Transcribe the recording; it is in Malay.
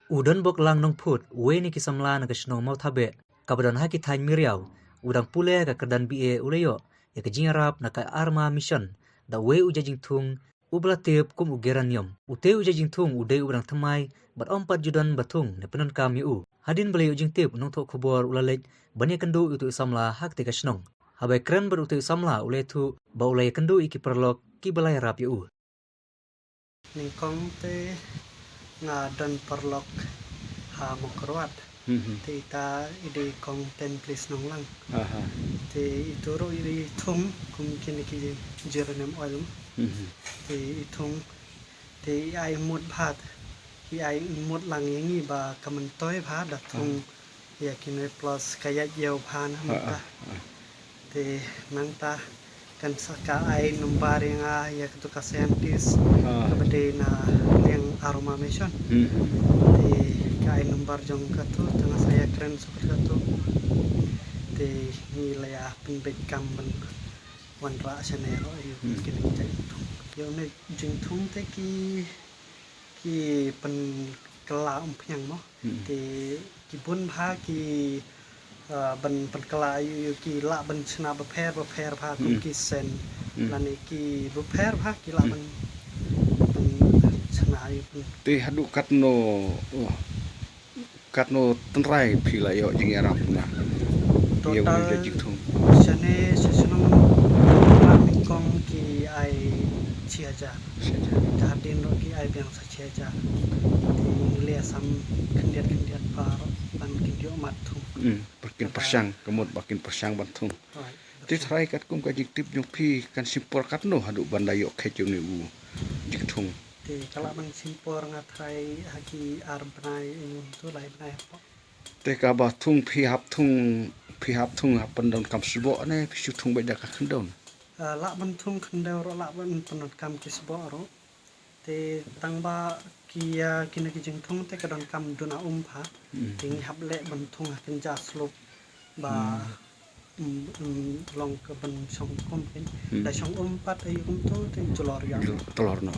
Udan bok lang nong put, we ni kisamla na kasno mau tabe, kabadan haki thain miriaw, udang pule ka kerdan bie uleyo, ya ka jingarap na ka arma mission, da we ujajing tung, ubla tip kum ugeranium, ute ujajing tung uday udang temai, bat ompat judan batung ne penon kam yu. Hadin beli ujing tip nong tok kubor ulalej, bani kendu itu isamla hak te kasnong. Habai keren ber utu isamla ule tu, ba ulay kendu iki perlok, ki balay rap yu. Ningkong te nga dan perlok ha mokruat te ita ide kong ten please nong lang te ituro ide thum kum kini ki geranium oil te ithung te ai mut bhat ki ai mut lang yangi ba kaman toy bha da thung ya kini plus kaya yeu bhan hamta te nangta kan saka ai numbar yang ya ketu ka scientist kabade na yang aroma mission te kai numbar jong katu tengah saya keren seperti katu te nilai penbet kamben wan ra chanero ayu kin jai yo ne jing thung te ki pen kela umpyang mo te ki bun bha ki ban kela ayu ki la ban chna ba pher bha kum ki sen lani ki bu pher bha ki la ban chna ayu te hadu katno tenrai phila yo jing arap na total jing thung chane sesunung kong ki ai chiaja jadin ro ki ai bang sa chiaja ti le sam kendiat par ban kindio mat thung bakin persang kemut bakin persang bantung ti trai kat kum ka jik tip nyuk phi kan simpor katno hadu bandayo khechung ni u jik thung ti kala ban simpor ngathai haki arbnai tu lai nai po te ka ba thung phi hap thung hapan don kam subo ne phi su thung ba da ka khendon la ban thung khendau ro la ban panot kam kisbo ro te tangba kia kina ki jing thung te kadon kam duna pha ting hap le ban thung hakin ja slop ba long ka ban song kom kin da song pat ai to te jolor ya telur no